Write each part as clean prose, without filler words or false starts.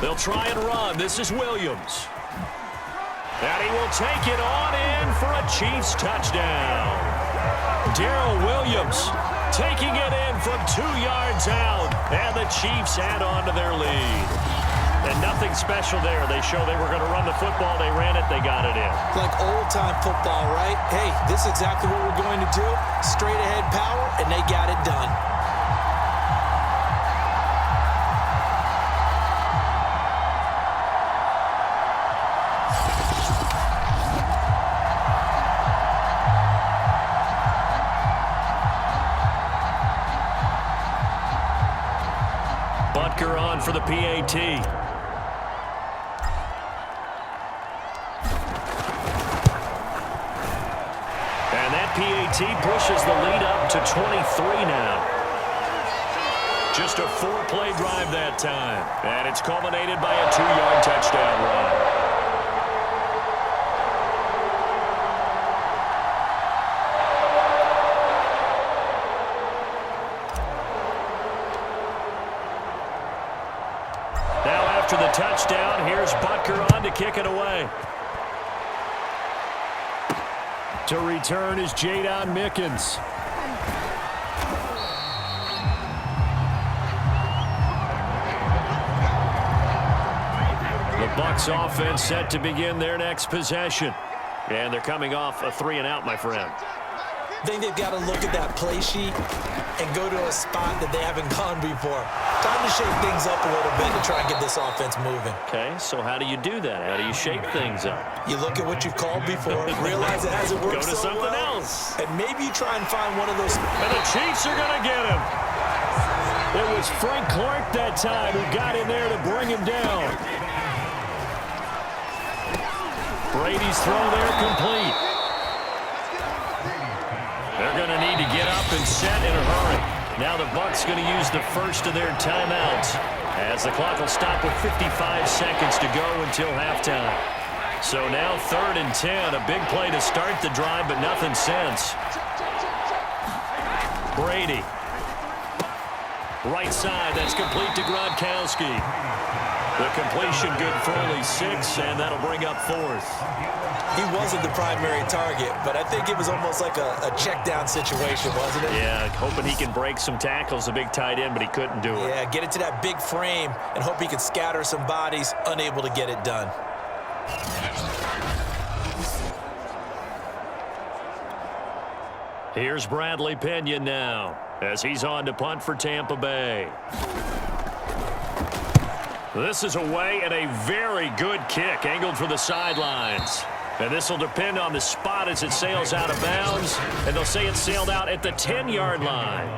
They'll try and run. This is Williams. And he will take it on in for a Chiefs touchdown. Darrell Williams taking it in from 2 yards out. And the Chiefs add on to their lead. And nothing special there. They show they were going to run the football. They ran it. They got it in. Like old-time football, right? Hey, this is exactly what we're going to do. Straight-ahead power, and they got it done. Butker on for the PAT. And that PAT pushes the lead up to 23 now. Just a 4-play drive that time. And it's culminated by a 2-yard touchdown run. After the touchdown, here's Butker on to kick it away. To return is Jadon Mickens. The Bucs offense set to begin their next possession. And they're coming off a 3-and-out, my friend. I think they've got to look at that play sheet and go to a spot that they haven't gone before. Time to shake things up a little bit to try and get this offense moving. Okay, so how do you do that? How do you shake things up? You look at what you've called before, realize it hasn't worked so well. Go to something else. And maybe you try and find one of those. And the Chiefs are going to get him. It was Frank Clark that time who got in there to bring him down. Brady's throw there complete. They're going to need to get up and set in a hurry. Now the Bucs going to use the first of their timeouts as the clock will stop with 55 seconds to go until halftime. So now 3rd and 10, a big play to start the drive, but nothing since. Brady. Right side, that's complete to Gronkowski. The completion good for only 6, and that'll bring up 4th. He wasn't the primary target, but I think it was almost like a check-down situation, wasn't it? Yeah, hoping he can break some tackles, a big tight end, but he couldn't do it. Yeah, get it to that big frame and hope he can scatter some bodies, unable to get it done. Here's Bradley Pinion now as he's on to punt for Tampa Bay. This is away and a very good kick angled for the sidelines. And this will depend on the spot as it sails out of bounds. And they'll say it sailed out at the 10-yard line.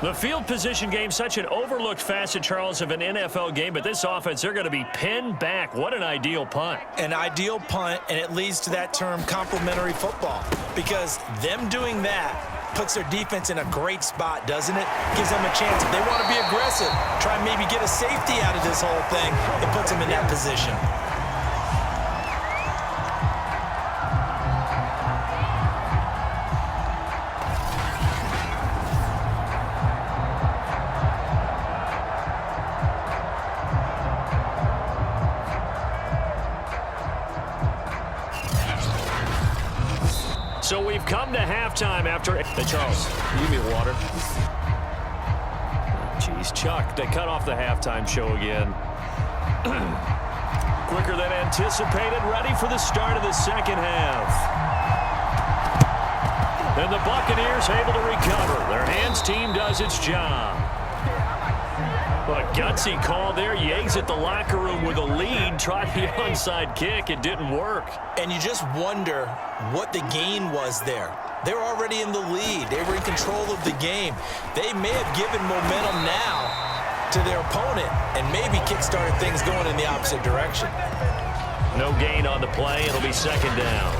The field position game, such an overlooked facet, Charles, of an NFL game. But this offense, they're going to be pinned back. What an ideal punt. An ideal punt, and it leads to that term complementary football. Because them doing that puts their defense in a great spot, doesn't it? Gives them a chance. If they want to be aggressive, try and maybe get a safety out of this whole thing, it puts them in that position. So we've come to halftime after... Hey, Charles, give me water. Jeez, Chuck, they cut off the halftime show again. Quicker than anticipated, ready for the start of the second half. And the Buccaneers able to recover. Their hands team does its job. A gutsy call there. You exit the locker room with a lead. Tried the onside kick. It didn't work. And you just wonder what the gain was there. They were already in the lead. They were in control of the game. They may have given momentum now to their opponent and maybe kick-started things going in the opposite direction. No gain on the play. It'll be second down.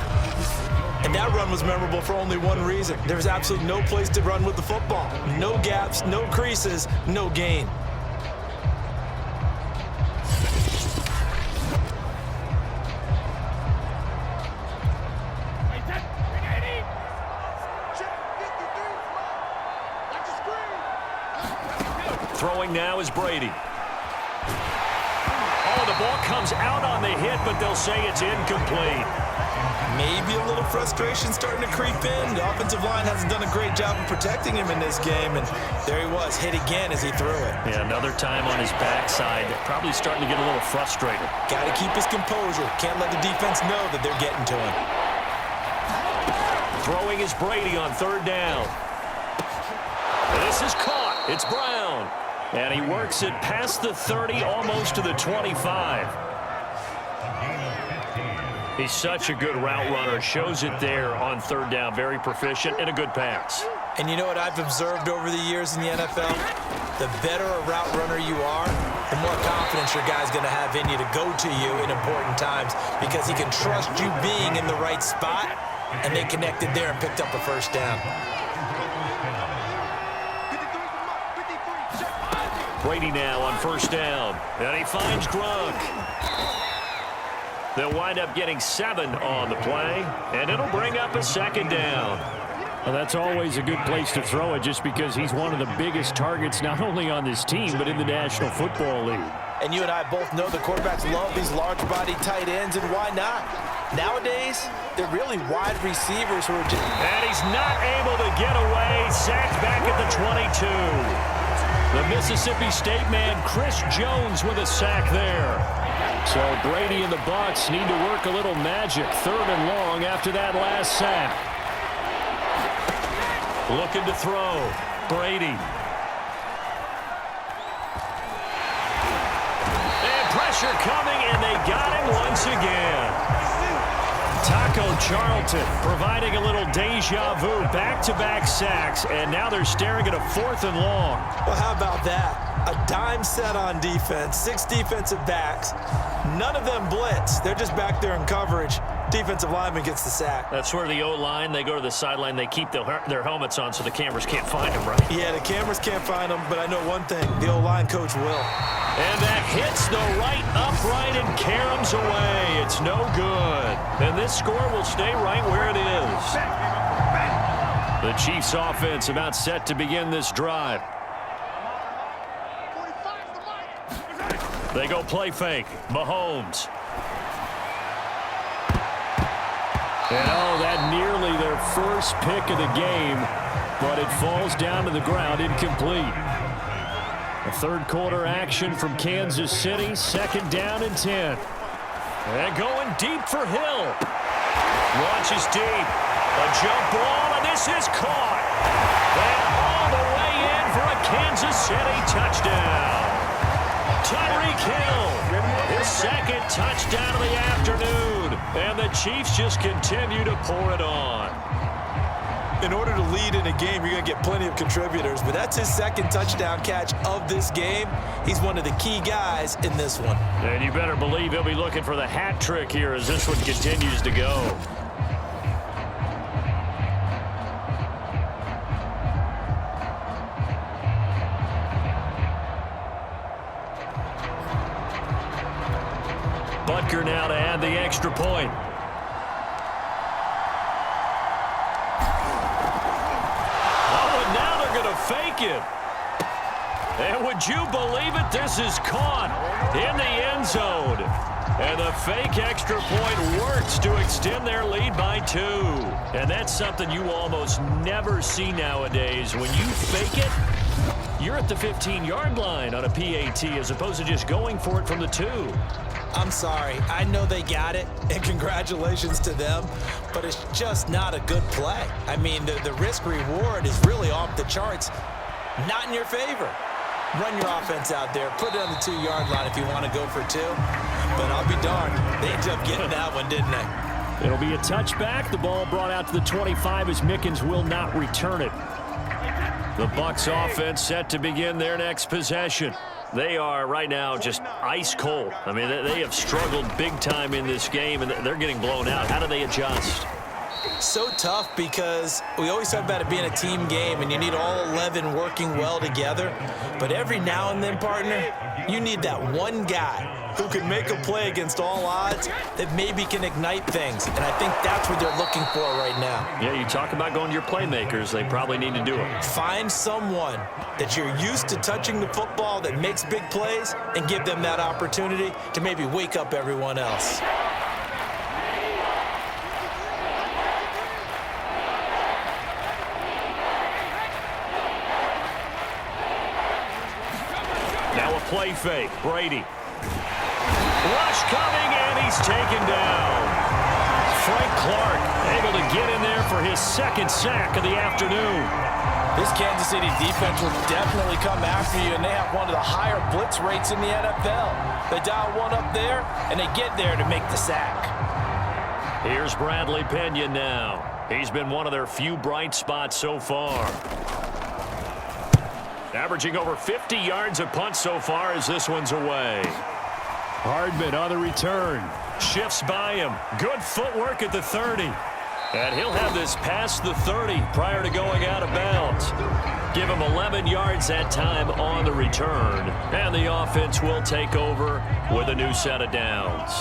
And that run was memorable for only one reason. There was absolutely no place to run with the football. No gaps, no creases, no gain. Throwing now is Brady. All Oh, the ball comes out on the hit, but they'll say it's incomplete. Maybe a little frustration starting to creep in. The offensive line hasn't done a great job of protecting him in this game, and there he was, hit again as he threw it. Yeah, another time on his backside, probably starting to get a little frustrated. Got to keep his composure. Can't let the defense know that they're getting to him. Throwing is Brady on third down. This is caught. It's Brown. And he works it past the 30, almost to the 25. He's such a good route runner. Shows it there on third down. Very proficient and a good pass. And you know what I've observed over the years in the NFL? The better a route runner you are, the more confidence your guy's going to have in you to go to you in important times because he can trust you being in the right spot, and they connected there and picked up a first down. Brady now on first down. And he finds Gronk. They'll wind up getting 7 on the play, and it'll bring up a second down. Well, that's always a good place to throw it just because he's one of the biggest targets not only on this team but in the National Football League. And you and I both know the quarterbacks love these large-body tight ends, and why not? Nowadays, they're really wide receivers who are just... And he's not able to get away. Sacked back at the 22. The Mississippi State man, Chris Jones, with a sack there. So Brady and the Bucs need to work a little magic. 3rd and long after that last sack. Looking to throw. Brady. And pressure coming, and they got him once again. Taco Charlton providing a little deja vu. Back-to-back sacks, and now they're staring at a 4th and long. Well, how about that? A dime set on defense, 6 defensive backs. None of them blitz. They're just back there in coverage. Defensive lineman gets the sack. That's where the O-line, they go to the sideline, they keep their helmets on so the cameras can't find them, right? Yeah, the cameras can't find them, but I know one thing. The O-line coach will. And that hits the right upright and caroms away. It's no good. And this score will stay right where it is. The Chiefs offense about set to begin this drive. They go play fake. Mahomes. And oh, that nearly their first pick of the game, but it falls down to the ground incomplete. A 3rd quarter action from Kansas City, 2nd down and 10. And going deep for Hill. Launches deep. A jump ball, and this is caught. And all the way in for a Kansas City touchdown. Tyreek Hill, his 2nd touchdown of the afternoon. And the Chiefs just continue to pour it on. In order to lead in a game, you're going to get plenty of contributors, but that's his 2nd touchdown catch of this game. He's one of the key guys in this one. And you better believe he'll be looking for the hat trick here as this one continues to go. Butker now to add the extra point. Oh, and now they're going to fake it. And would you believe it? This is caught in the end zone. And the fake extra point works to extend their lead by 2. And that's something you almost never see nowadays. When you fake it, you're at the 15-yard line on a PAT as opposed to just going for it from the 2. I'm sorry. I know they got it, and congratulations to them, but it's just not a good play. I mean, the risk-reward is really off the charts. Not in your favor. Run your offense out there. Put it on the 2-yard line if you want to go for 2. But I'll be darned. They ended up getting that one, didn't they? It'll be a touchback. The ball brought out to the 25 as Mickens will not return it. The Bucs offense set to begin their next possession. They are right now just ice cold. I mean, they have struggled big time in this game, and they're getting blown out. How do they adjust? So tough because we always talk about it being a team game and you need all 11 working well together. But every now and then, partner, you need that one guy who can make a play against all odds that maybe can ignite things. And I think that's what they're looking for right now. Yeah, you talk about going to your playmakers. They probably need to do it. Find someone that you're used to touching the football that makes big plays and give them that opportunity to maybe wake up everyone else. Now a play fake. Brady. Rush coming, and he's taken down. Frank Clark able to get in there for his second sack of the afternoon. This Kansas City defense will definitely come after you, and they have one of the higher blitz rates in the NFL. They dial one up there, and they get there to make the sack. Here's Bradley Pena now. He's been one of their few bright spots so far. Averaging over 50 yards a punt so far as this one's away. Hardman on the return. Shifts by him. Good footwork at the 30. And he'll have this past the 30 prior to going out of bounds. Give him 11 yards that time on the return. And the offense will take over with a new set of downs.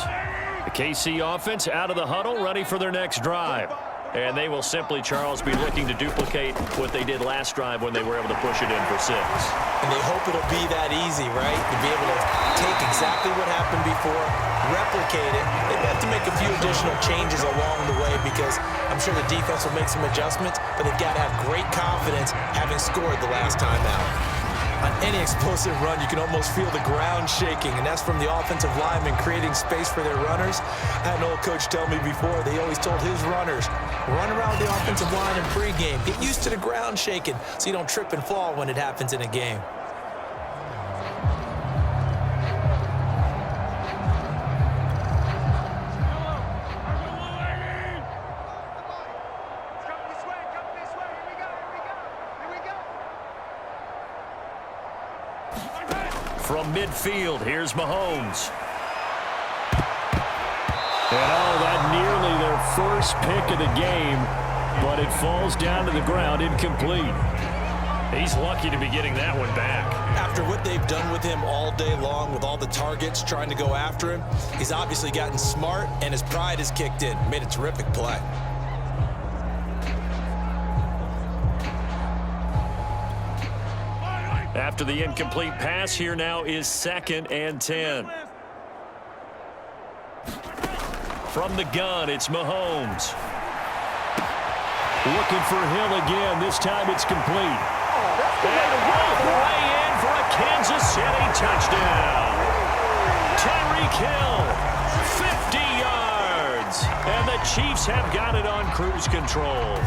The KC offense out of the huddle, ready for their next drive. And they will simply, Charles, be looking to duplicate what they did last drive when they were able to push it in for 6. And they hope it'll be that easy, right? To be able to take exactly what happened before, replicate it. They have to make a few additional changes along the way because I'm sure the defense will make some adjustments, but they've got to have great confidence having scored the last time out. On any explosive run, you can almost feel the ground shaking, and that's from the offensive linemen creating space for their runners. I had an old coach tell me before, they always told his runners, run around the offensive line in pregame. Get used to the ground shaking so you don't trip and fall when it happens in a game. From midfield, here's Mahomes. And that nearly their first pick of the game, but it falls down to the ground incomplete. He's lucky to be getting that one back. After what they've done with him all day long with all the targets trying to go after him, he's obviously gotten smart and his pride has kicked in. Made a terrific play. After the incomplete pass, here now is 2nd and 10. From the gun, it's Mahomes. Looking for Hill again. This time it's complete. And all the way in for a Kansas City touchdown. Tyreek Hill, 50 yards. And the Chiefs have got it on cruise control.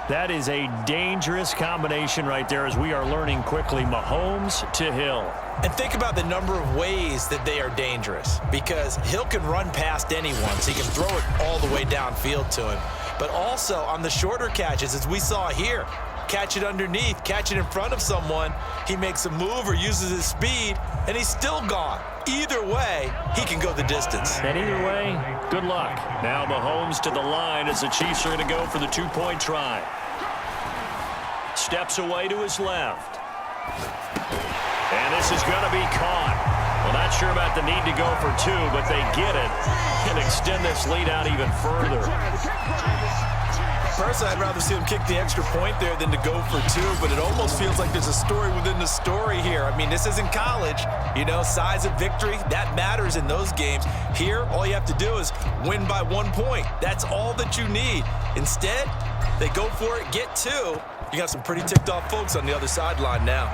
That is a dangerous combination right there as we are learning quickly. Mahomes to Hill. And think about the number of ways that they are dangerous because Hill can run past anyone, so he can throw it all the way downfield to him. But also on the shorter catches, as we saw here, catch it underneath, catch it in front of someone, he makes a move or uses his speed, and he's still gone. Either way, he can go the distance. And either way, good luck. Now Mahomes to the line as the Chiefs are going to go for the 2-point try. Steps away to his left. And this is going to be caught. Well, not sure about the need to go for 2, but they get it and extend this lead out even further. Personally, I'd rather see him kick the extra point there than to go for 2, but it almost feels like there's a story within the story here. I mean, this isn't college. You know, size of victory, that matters in those games. Here, all you have to do is win by 1 point. That's all that you need. Instead, they go for it, get 2. You got some pretty ticked off folks on the other sideline now.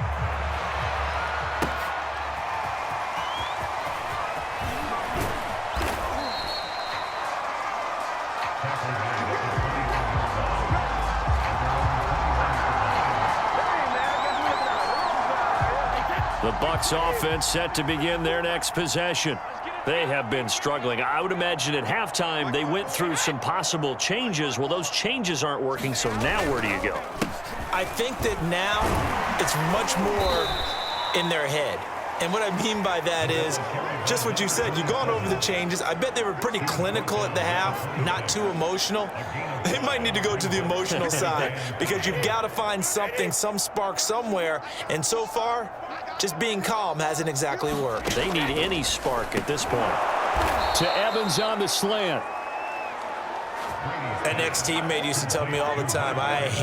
The Bucs offense set to begin their next possession. They have been struggling. I would imagine at halftime they went through some possible changes. Well, those changes aren't working, so now where do you go? I think that now it's much more in their head. And what I mean by that is just what you said. You've gone over the changes. I bet they were pretty clinical at the half, not too emotional. They might need to go to the emotional side because you've got to find something, some spark somewhere. And so far, just being calm hasn't exactly worked. They need any spark at this point. To Evans on the slant. An ex-teammate used to tell me all the time, I hate